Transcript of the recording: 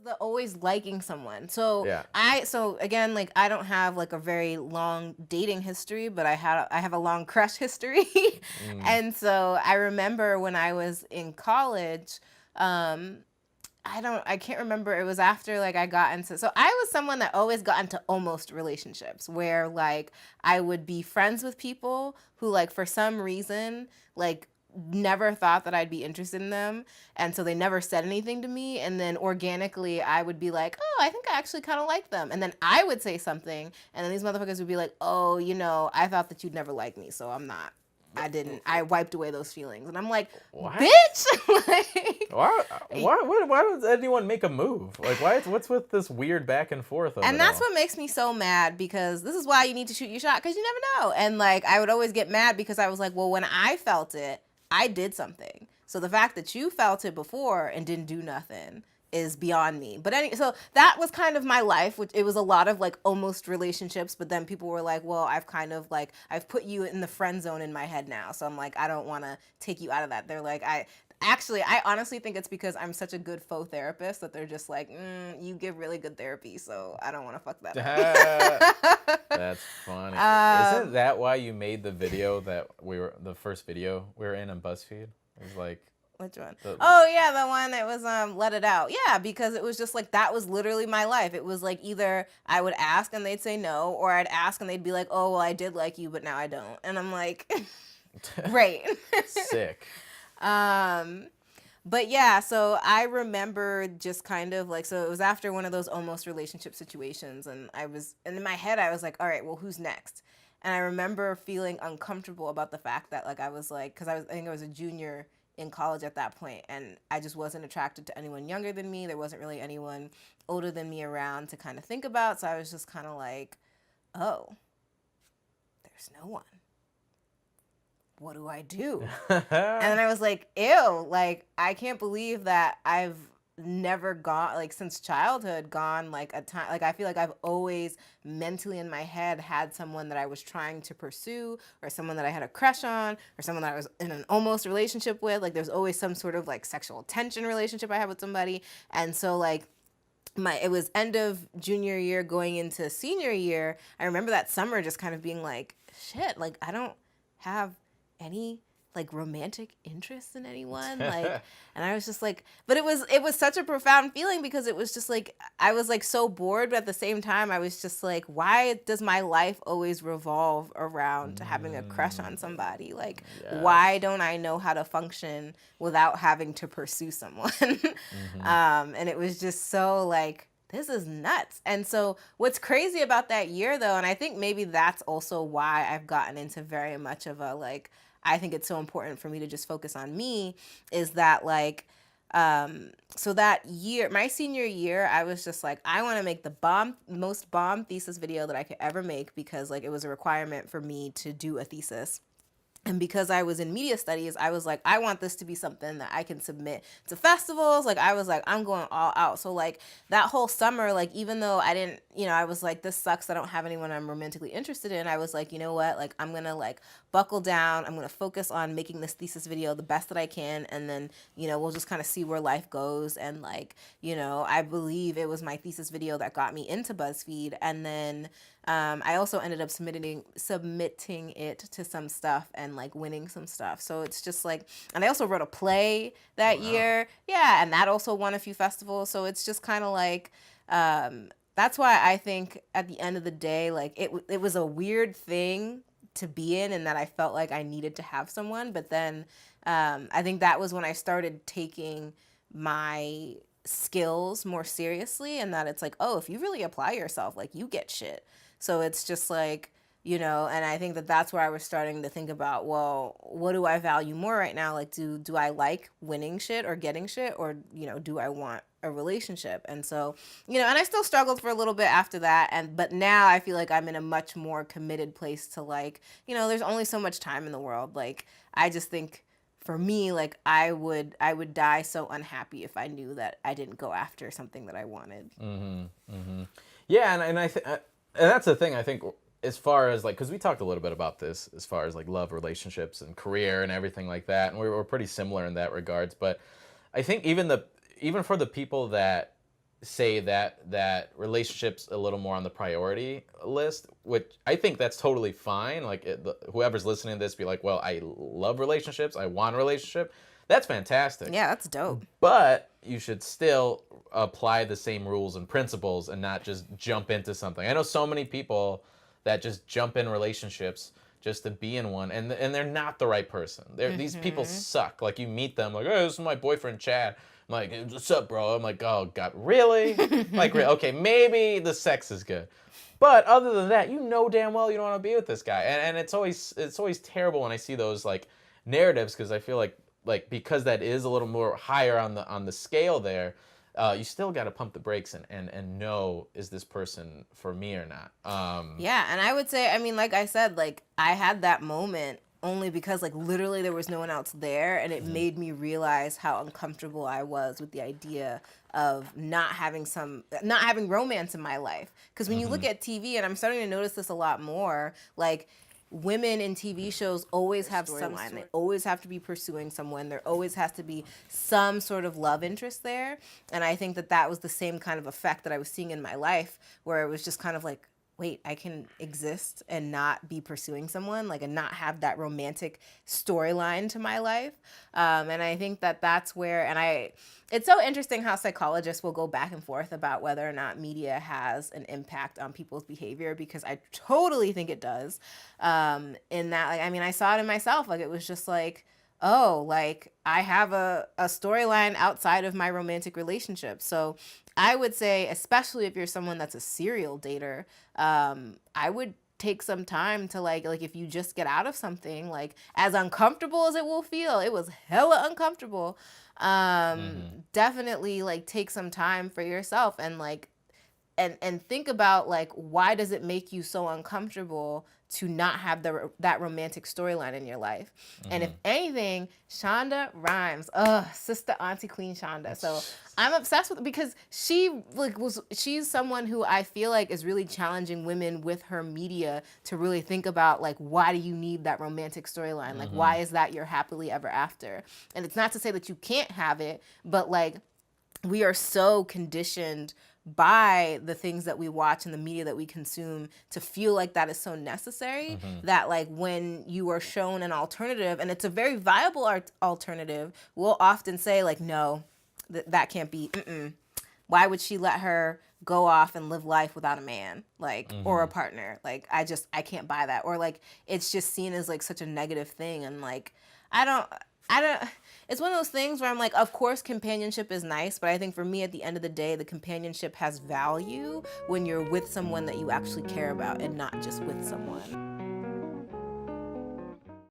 the always liking someone. So Yeah. so again, like I don't have like a very long dating history, but I have a long crush history. And so I remember when I was in college, I can't remember. It was after like I got into, so I was someone that always got into almost relationships where like I would be friends with people who like for some reason like never thought that I'd be interested in them, and so they never said anything to me, and then organically I would be like, oh, I think I actually kind of like them, and then I would say something, and then these motherfuckers would be like, oh, I thought that you'd never like me, so I'm not. I wiped away those feelings. And I'm like, what? Bitch! Like, why does anyone make a move? Like, what's with this weird back and forth of and it that's all? what makes me so mad, because this is why you need to shoot your shot, because you never know. And like, I would always get mad because I was like, well, when I felt it, I did something. So the fact that you felt it before and didn't do nothing is beyond me. But so that was kind of my life, which it was a lot of like almost relationships, but then people were like, well, I've put you in the friend zone in my head now. So I'm like, I don't want to take you out of that. They're like, I honestly think it's because I'm such a good faux therapist that they're just like, you give really good therapy, so I don't want to fuck that up. That's funny. Isn't that why you made the video the first video we were in on BuzzFeed? It was like, which one? Oh yeah, the one that was Let It Out. Yeah, because it was just like that was literally my life. It was like either I would ask and they'd say no, or I'd ask and they'd be like, oh well, I did like you, but now I don't. And I'm like, great. Sick. But yeah, so I remember just kind of like, so it was after one of those almost relationship situations, and in my head I was like, all right, well, who's next? And I remember feeling uncomfortable about the fact that like I was like, because I think I was a junior in college at that point, and I just wasn't attracted to anyone younger than me. There wasn't really anyone older than me around to kind of think about, so I was just kind of like, oh, there's no one. What do I do? And then I was like, ew, like, I can't believe that I've never gone, like, since childhood, gone, like, a time, like, I feel like I've always mentally in my head had someone that I was trying to pursue, or someone that I had a crush on, or someone that I was in an almost relationship with. Like, there's always some sort of, like, sexual tension relationship I had with somebody. And so, like, it was end of junior year going into senior year. I remember that summer just kind of being like, shit, like, I don't have any like romantic interest in anyone, like, and I was just like, but it was such a profound feeling, because it was just like I was like so bored, but at the same time I was just like, why does my life always revolve around having a crush on somebody? Like, yes. Why don't I know how to function without having to pursue someone? And it was just so like, this is nuts. And so what's crazy about that year though, and I think maybe that's also why I've gotten into very much of a like, I think it's so important for me to just focus on me, is that like, so that year, my senior year, I was just like, I want to make the most bomb thesis video that I could ever make, because like it was a requirement for me to do a thesis. And because I was in media studies, I was like, I want this to be something that I can submit to festivals. Like, I was like, I'm going all out. So, like, that whole summer, like, even though I didn't, I was like, this sucks, I don't have anyone I'm romantically interested in. I was like, you know what? Like, I'm going to, like, buckle down. I'm going to focus on making this thesis video the best that I can. And then, we'll just kind of see where life goes. And, like, I believe it was my thesis video that got me into BuzzFeed. And then I also ended up submitting it to some stuff and like winning some stuff. So it's just like, and I also wrote a play that year. Yeah. And that also won a few festivals. So it's just kind of like, that's why I think at the end of the day, like it was a weird thing to be in, and that I felt like I needed to have someone. But then I think that was when I started taking my skills more seriously, and that it's like, oh, if you really apply yourself, like you get shit. So it's just like, and I think that that's where I was starting to think about, well, what do I value more right now? Like, do I like winning shit or getting shit, or, do I want a relationship? And so, and I still struggled for a little bit after that. But now I feel like I'm in a much more committed place to like, there's only so much time in the world. Like, I just think for me, like I would die so unhappy if I knew that I didn't go after something that I wanted. Yeah. And that's the thing, I think, as far as like, because we talked a little bit about this as far as like love, relationships, and career and everything like that, and we're pretty similar in that regards. But I think even for the people that say that relationships a little more on the priority list, which I think that's totally fine. Like whoever's listening to this be like, well, I love relationships, I want a relationship. That's fantastic. Yeah, that's dope. But you should still apply the same rules and principles and not just jump into something. I know so many people that just jump in relationships just to be in one, and they're not the right person. These people suck. Like you meet them, like, oh, this is my boyfriend Chad. I'm like, what's up, bro? I'm like, oh God, really? Like, okay, maybe the sex is good, but other than that, you know damn well you don't want to be with this guy. And it's always terrible when I see those like narratives, because I feel like because that is a little more higher on the scale there. You still got to pump the brakes and know, is this person for me or not? Yeah, and I would say, I mean, like I said, like I had that moment only because like literally there was no one else there, and it made me realize how uncomfortable I was with the idea of not having romance in my life. Because when you look at TV, and I'm starting to notice this a lot more, like women in TV shows always have some line. They always have to be pursuing someone. There always has to be some sort of love interest there. And I think that was the same kind of effect that I was seeing in my life, where it was just kind of like, wait, I can exist and not be pursuing someone, like, and not have that romantic storyline to my life. And I think that's where, it's so interesting how psychologists will go back and forth about whether or not media has an impact on people's behavior, because I totally think it does. In that, like, I mean, I saw it in myself. Like, it was just like, oh, like I have a storyline outside of my romantic relationship. So I would say, especially if you're someone that's a serial dater, I would take some time to like if you just get out of something, like as uncomfortable as it will feel, it was hella uncomfortable. Definitely like take some time for yourself and like, and think about like, why does it make you so uncomfortable to not have that romantic storyline in your life? And if anything, Shonda Rhimes, sister auntie queen Shonda. So I'm obsessed with it because she's someone who I feel like is really challenging women with her media to really think about like, why do you need that romantic storyline? Like, why is that your happily ever after? And it's not to say that you can't have it, but like, we are so conditioned by the things that we watch and the media that we consume to feel like that is so necessary that like when you are shown an alternative, and it's a very viable alternative, we'll often say like, no, that can't be. Why would she let her go off and live life without a man, like, or a partner? Like, I can't buy that. Or like, it's just seen as like such a negative thing. And like, I don't, it's one of those things where I'm like, of course companionship is nice, but I think for me at the end of the day, the companionship has value when you're with someone that you actually care about and not just with someone.